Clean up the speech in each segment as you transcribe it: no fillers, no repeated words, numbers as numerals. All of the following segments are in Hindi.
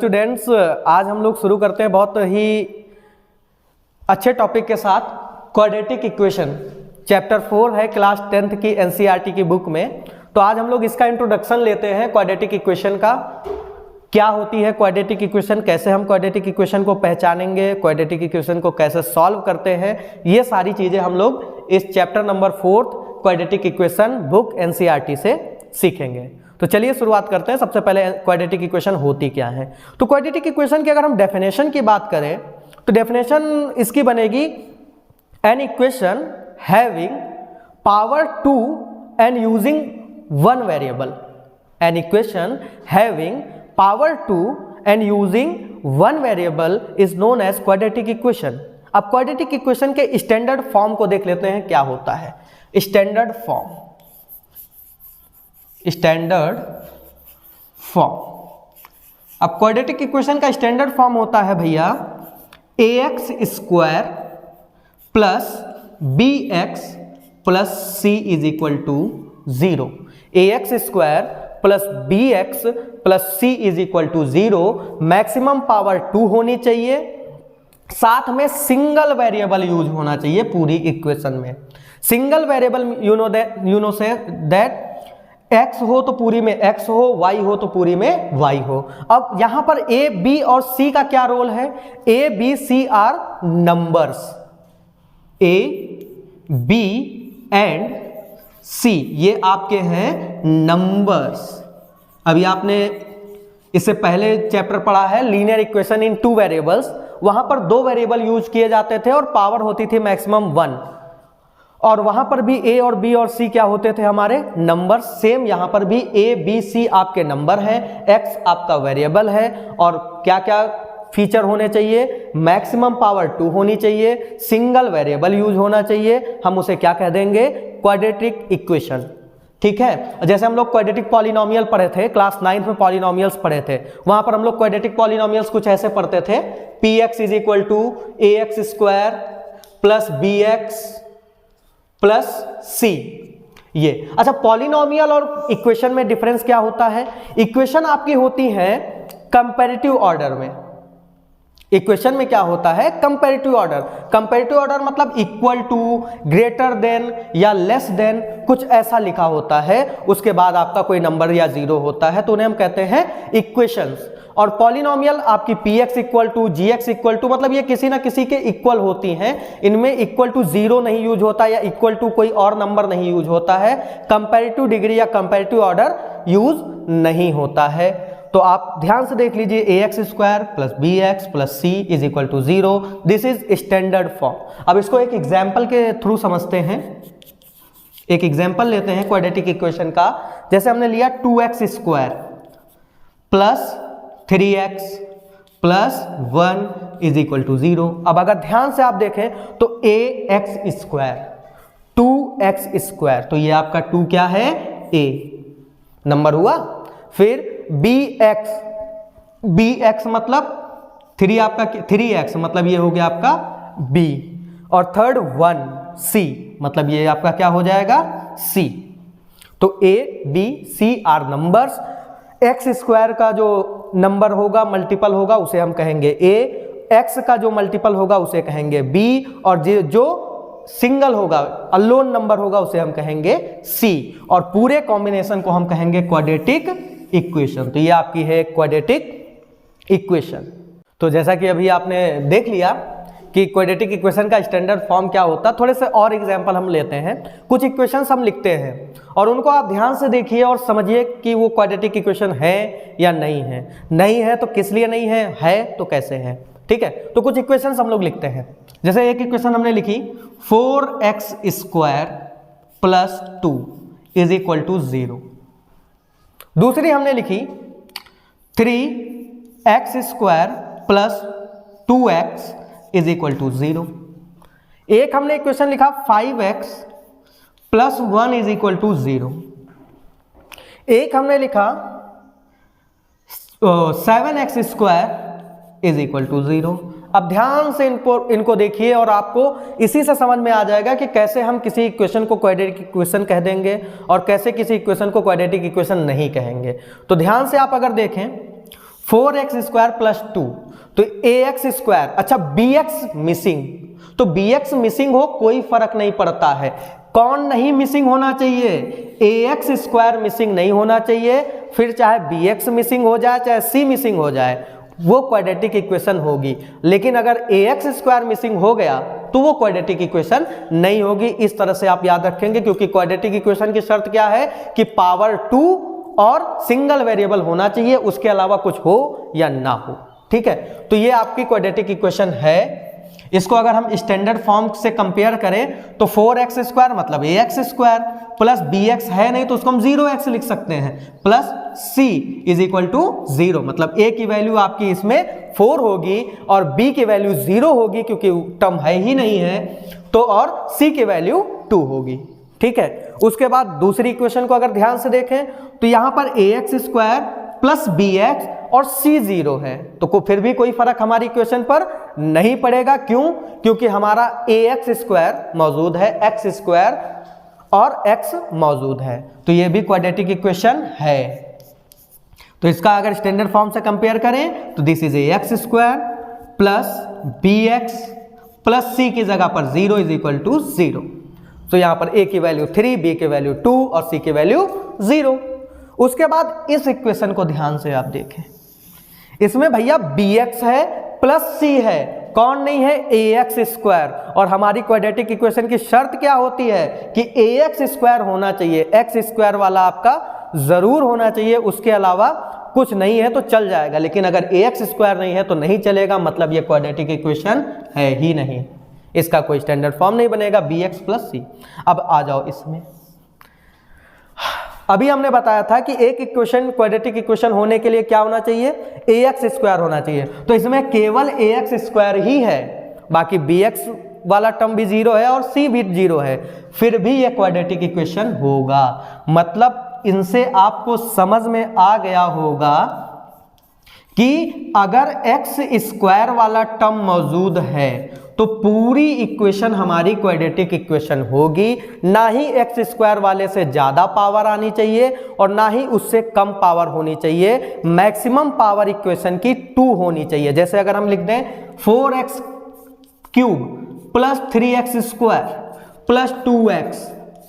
स्टूडेंट्स, आज हम लोग शुरू करते हैं बहुत ही अच्छे टॉपिक के साथ क्वाड्रेटिक इक्वेशन। चैप्टर 4 है क्लास 10th की एनसीईआरटी की बुक में। तो आज हम लोग इसका इंट्रोडक्शन लेते हैं क्वाड्रेटिक इक्वेशन का। क्या होती है क्वाड्रेटिक इक्वेशन, कैसे हम क्वाड्रेटिक इक्वेशन को पहचानेंगे, क्वाड्रेटिक इक्वेशन को कैसे सॉल्व करते हैं, ये सारी चीज़ें हम लोग इस chapter number 4 quadratic equation book NCERT से सीखेंगे। तो चलिए शुरुआत करते हैं। सबसे पहले क्वाड्रेटिक इक्वेशन होती क्या है। तो क्वाड्रेटिक इक्वेशन की अगर हम डेफिनेशन की बात करें तो डेफिनेशन इसकी बनेगी an equation having power 2 and using one variable. An equation having power 2 and using one variable is known as quadratic equation. अब क्वाड्रेटिक इक्वेशन के स्टैंडर्ड फॉर्म को देख लेते हैं क्या होता है। Standard form, standard form. अब क्वाड्रेटिक इक्वेशन का स्टैंडर्ड फॉर्म होता है भैया ax square plus bx plus c is equal to 0। ax square plus bx plus c is equal to 0। Maximum power 2 होनी चाहिए, साथ में सिंगल वेरिएबल यूज होना चाहिए पूरी इक्वेशन में। Single variable you know say that x हो तो पूरी में x हो, y हो तो पूरी में y हो। अब यहां पर a, b और c का क्या रोल है। a, b, c are numbers. a, b and c ये आपके हैं नंबर्स। अभी आपने इससे पहले चैप्टर पढ़ा है लीनियर इक्वेशन इन 2 वेरिएबल्स। वहां पर 2 वेरिएबल यूज किए जाते थे और पावर होती थी मैक्सिमम 1। और वहां पर भी a और b और c क्या होते थे हमारे नंबर। सेम यहां पर भी a, b, c आपके नंबर हैं, x आपका वेरिएबल है। और क्या क्या फीचर होने चाहिए, मैक्सिमम पावर 2 होनी चाहिए, सिंगल वेरिएबल यूज होना चाहिए। हम उसे क्या कह देंगे, क्वाड्रेटिक इक्वेशन। ठीक है, जैसे हम लोग क्वाड्रेटिक पॉलिनोमियल पढ़े थे क्लास 9 में, पॉलिनोमियल्स पढ़े थे। वहां पर हम लोग क्वाड्रेटिक पॉलिनोमियल्स कुछ ऐसे पढ़ते थे px is equal to ax square plus bx plus c। ये अच्छा, पॉलिनोमियल और इक्वेशन में डिफरेंस क्या होता है। इक्वेशन आपकी होती है कंपैरेटिव ऑर्डर में। इक्वेशन में क्या होता है, कंपैरेटिव ऑर्डर। कंपैरेटिव ऑर्डर मतलब इक्वल टू, ग्रेटर देन या लेस देन, कुछ ऐसा लिखा होता है। उसके बाद आपका कोई नंबर या 0 होता है तो उन्हें हम कहते हैं इक्वेशंस। और पॉलिनोमियल आपकी px equal to, gx equal to, मतलब ये किसी ना किसी के इक्वल होती हैं। इनमें इक्वल टू 0 नहीं यूज होता या इक्वल टू कोई और नंबर नहीं यूज होता है। कंपैरेटिव डिग्री या कंपैरेटिव ऑर्डर यूज नहीं होता है। तो आप ध्यान से देख लीजिए ax square plus bx plus c is equal to 0। This is standard form. अब इसको एक एग्जाम्पल के थ्रू समझते हैं। एक एग्जाम्पल लेते हैं क्वाड्रेटिक इक्वेशन का। जैसे हमने लिया 2x square plus 3x plus 1 is equal to 0। अब अगर ध्यान से आप देखें तो ax स्क्वायर 2x स्क्वायर, तो ये आपका 2 क्या है, a नंबर हुआ। फिर bx मतलब 3 आपका 3x मतलब ये हो गया आपका b। और थर्ड 1c मतलब ये आपका क्या हो जाएगा, c। तो a, b, c are numbers. x square का जो नंबर होगा, मल्टीपल होगा, उसे हम कहेंगे a। x का जो मल्टीपल होगा उसे कहेंगे b। और जो सिंगल होगा, अननोन नंबर होगा, उसे हम कहेंगे c। और पूरे कॉम्बिनेशन को हम कहेंगे क्वाड्रेटिक इक्वेशन। तो ये आपकी है क्वाड्रेटिक इक्वेशन। तो जैसा कि अभी आपने देख लिया कि क्वाड्रेटिक इक्वेशन का स्टैंडर्ड फॉर्म क्या होता है, थोड़े से और एग्जांपल हम लेते हैं। कुछ इक्वेशंस हम लिखते हैं और उनको आप ध्यान से देखिए और समझिए कि वो क्वाड्रेटिक इक्वेशन है या नहीं है। नहीं है तो किस लिए नहीं है तो कैसे है। ठीक है, तो कुछ इक्वेशंस हम लोग लिखते हैं। जैसे एक इक्वेशन हमने लिखी 4x square plus 2 is equal to 0। दूसरी हमने लिखी 3x square plus 2x is equal to 0। एक हमने इक्वेशन लिखा 5x plus 1 is equal to 0। एक हमने लिखा 7x square is equal to 0। अब ध्यान से इनको देखिए और आपको इसी से समझ में आ जाएगा कि कैसे हम किसी इक्वेशन को क्वाड्रेटिक इक्वेशन कह देंगे और कैसे किसी इक्वेशन को क्वाड्रेटिक इक्वेशन नहीं कहेंगे। तो ध्यान से आप अगर देखें 4x स्क्वायर प्लस 2, तो ax स्क्वायर, अच्छा bx मिसिंग, तो bx मिसिंग हो कोई फर्क नहीं पड़ता है। कौन नहीं मिसिंग होना चाहिए? ax स्क्वायर मिसिंग नहीं होना चाहिए, फिर चाहे bx मिसिंग हो जाए चाहे c मिसिंग हो जाए, वो क्वाड्रेटिक इक्वेशन होगी। लेकिन अगर ax स्क्वायर मिसिंग हो गया तो वो क्वाड्रेटिक इक्वेशन नहीं होगी। इस तरह से आप याद रखेंगे, क्योंकि क्वाड्रेटिक इक्वेशन की शर्त क्या है कि पावर 2 और सिंगल वेरिएबल होना चाहिए, उसके अलावा कुछ हो या ना हो। ठीक है, तो ये आपकी क्वाड्रेटिक इक्वेशन है। इसको अगर हम स्टैंडर्ड फॉर्म से कंपेयर करें तो 4x स्क्वायर मतलब ax स्क्वायर प्लस bx है नहीं तो उसको हम 0x लिख सकते हैं, plus c is equal to 0, मतलब a की वैल्यू आपकी इसमें 4 होगी और b की वैल्यू 0 होगी क्योंकि टर्म है ही नहीं है, तो और c की वैल्यू 2 होगी। ठीक है, उसके बाद दूसरी इक्वेशन को अगर ध्यान से देखें तो यहां पर ax स्क्वायर प्लस bx और c 0 है, तो फिर भी कोई फर्क हमारी इक्वेशन पर नहीं पड़ेगा। क्यों? क्योंकि हमारा ax स्क्वायर मौजूद है, x स्क्वायर और x मौजूद है, तो ये भी क्वाड्रेटिक इक्वेशन है। तो इसका अगर स्टैंडर्ड फॉर्म से कंपेयर करें तो this is ax square plus bx plus c की जगह पर 0 इज इक्वल टू 0, तो यहां पर a की वैल्यू 3, b की वैल्यू 2 और c की वैल्यू 0। उसके बाद इस इक्वेशन को ध्यान से आप देखें, इसमें भैया bx है प्लस c है, कौन नहीं है? ax स्क्वायर, और हमारी क्वाड्रेटिक इक्वेशन की शर्त क्या होती है कि ax स्क्वायर होना चाहिए, x स्क्वायर वाला आपका जरूर होना चाहिए, उसके अलावा कुछ नहीं है तो चल जाएगा। लेकिन अगर ax स्क्वायर नहीं है तो नहीं चलेगा, मतलब ये क्वाड्रेटिक इक्वेशन है ही नहीं, इसका कोई स्टैंडर्ड फॉर्म नहीं बनेगा bx प्लस c। अब आ जाओ इसमें, अभी हमने बताया था कि एक इक्वेशन क्वाड्रेटिक इक्वेशन होने के लिए क्या होना चाहिए? ax स्क्वायर होना चाहिए, तो इसमें केवल ax स्क्वायर ही है, बाकी bx वाला टर्म भी 0 है और c भी 0 है, फिर भी ये क्वाड्रेटिक इक्वेशन होगा। मतलब इनसे आपको समझ में आ गया होगा कि अगर x स्क्वायर वाला टर्म मौजूद है तो पूरी इक्वेशन हमारी क्वाड्रेटिक इक्वेशन होगी, ना ही x स्क्वायर वाले से ज्यादा पावर आनी चाहिए और ना ही उससे कम पावर होनी चाहिए, मैक्सिमम पावर इक्वेशन की 2 होनी चाहिए। जैसे अगर हम लिख दें 4x cube plus 3x square plus 2x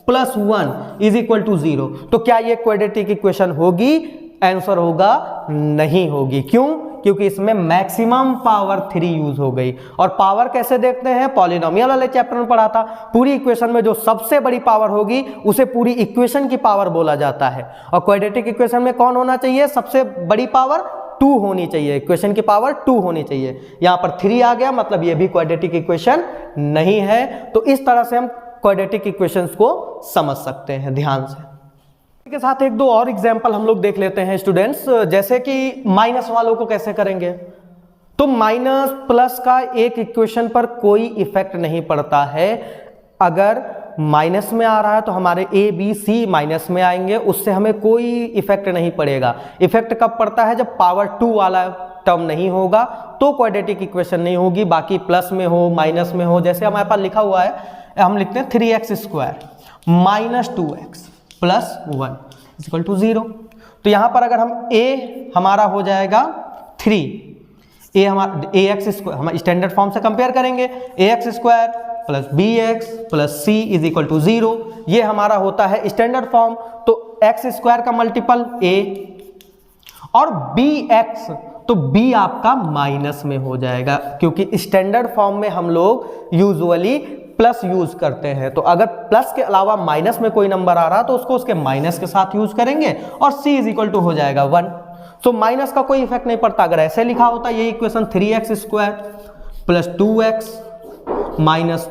plus 1 is equal to 0, तो क्या ये क्वाड्रेटिक इक्वेशन होगी? आंसर होगा नहीं होगी। क्यों? क्योंकि इसमें मैक्सिमम पावर 3 यूज हो गई। और पावर कैसे देखते हैं? पॉलिनोमियल वाले चैप्टर में पढ़ा था, पूरी इक्वेशन में जो सबसे बड़ी पावर होगी उसे पूरी इक्वेशन की पावर बोला जाता है। और क्वाड्रेटिक इक्वेशन में कौन होना चाहिए? सबसे बड़ी पावर 2 होनी चाहिए, इक्वेशन की पावर 2 होनी चाहिए। यहां पर 3 आ गया, मतलब ये भी क्वाड्रेटिक इक्वेशन नहीं है। तो इस तरह से हम क्वाड्रेटिक इक्वेशंस को समझ सकते हैं ध्यान से। के साथ एक दो और एग्जांपल हम लोग देख लेते हैं स्टूडेंट्स, जैसे कि माइनस वालों को कैसे करेंगे। तो माइनस प्लस का एक इक्वेशन पर कोई इफेक्ट नहीं पड़ता है। अगर माइनस में आ रहा है तो हमारे ए बी सी माइनस में आएंगे, उससे हमें कोई इफेक्ट नहीं पड़ेगा। इफेक्ट कब पड़ता है? जब पावर 2 वाला टर्म नहीं होगा तो क्वाड्रेटिक इक्वेशन नहीं होगी, बाकी प्लस में हो माइनस में हो। जैसे हमारे पास लिखा हुआ है, हम लिखते हैं 3x square minus 2x plus 1 equal to 0। तो यहां पर अगर हम a हमारा हो जाएगा 3, a हमारा ax स्क्वायर, हम स्टैंडर्ड फॉर्म से कंपेयर करेंगे, ax square plus bx plus c is equal to 0, ये हमारा होता है स्टैंडर्ड फॉर्म। तो x स्क्वायर का मल्टीपल a और bx, तो b आपका माइनस में हो जाएगा, क्योंकि स्टैंडर्ड फॉर्म में हम लोग यूजुअली प्लस यूज करते हैं। तो अगर प्लस के अलावा माइनस में कोई नंबर आ रहा तो उसको उसके माइनस के साथ यूज करेंगे और c इज इक्वल टू हो जाएगा 1। तो माइनस का कोई इफेक्ट नहीं पड़ता। अगर ऐसे लिखा होता ये equation 3x square plus 2x minus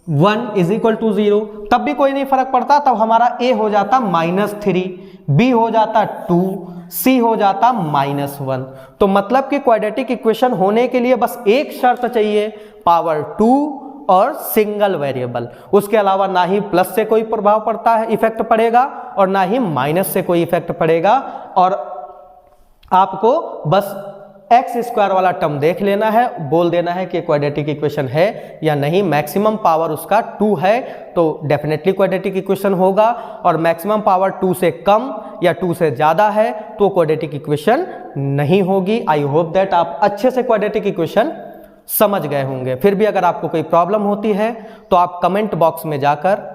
1 is equal to 0, तब भी कोई नहीं फर्क पड़ता। तब हमारा a हो जाता -3, b हो जाता 2, c हो जाता -1। तो मतलब कि क्वाड्रेटिक इक्वेशन होने के लिए बस एक शर्त चाहिए, पावर 2 और सिंगल वेरिएबल। उसके अलावा ना ही प्लस से कोई प्रभाव पड़ता है, इफेक्ट पड़ेगा, और ना ही माइनस से कोई इफेक्ट पड़ेगा। और आपको बस एक्स स्क्वायर वाला टर्म देख लेना है, बोल देना है कि क्वाड्रेटिक इक्वेशन है या नहीं। मैक्सिमम पावर उसका 2 है तो डेफिनेटली क्वाड्रेटिक इक्वेशन होगा, और मैक्सिमम पावर 2 से कम या 2 से ज़्यादा है तो क्वाड्रेटिक इक्वेशन नहीं होगी। आई होप दैट आप अच्छे से क्वाड्रेटिक इक्वेशन समझ गए होंगे। फिर भी अगर आपको कोई प्रॉब्लम होती है तो आप कमेंट बॉक्स में जाकर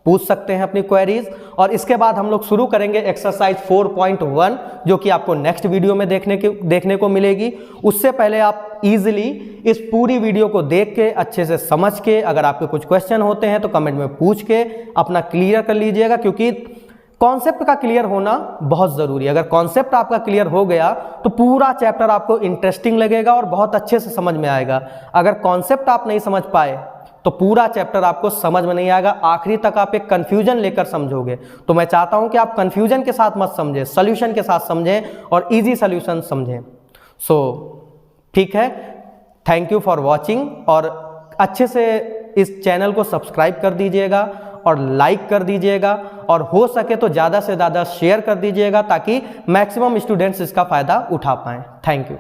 पूछ सकते हैं अपनी क्वेरीज। और इसके बाद हम लोग शुरू करेंगे एक्सरसाइज 4.1 जो कि आपको नेक्स्ट वीडियो में देखने को मिलेगी। उससे पहले आप इजीली इस पूरी वीडियो को देख के अच्छे से समझ के, अगर आपके कुछ क्वेश्चन होते हैं तो कमेंट में पूछ के अपना क्लियर कर लीजिएगा, क्योंकि कॉन्सेप्ट का क्लियर होना बहुत ज़रूरी है। अगर कॉन्सेप्ट आपका क्लियर हो गया तो पूरा चैप्टर आपको इंटरेस्टिंग लगेगा और बहुत अच्छे से समझ में आएगा। अगर कॉन्सेप्ट आप नहीं समझ पाए तो पूरा चैप्टर आपको समझ में नहीं आएगा, आखिरी तक आप एक कंफ्यूजन लेकर समझोगे। तो मैं चाहता हूं कि आप कंफ्यूजन के साथ मत समझें, सॉल्यूशन के साथ समझें और इजी सॉल्यूशन समझें। ठीक है, थैंक यू फॉर वॉचिंग, और अच्छे से इस चैनल को सब्सक्राइब कर दीजिएगा और लाइक कर दीजिएगा, और हो सके तो ज़्यादा से ज़्यादा शेयर कर दीजिएगा ताकि मैक्सिमम स्टूडेंट्स इसका फ़ायदा उठा पाएँ। Thank you.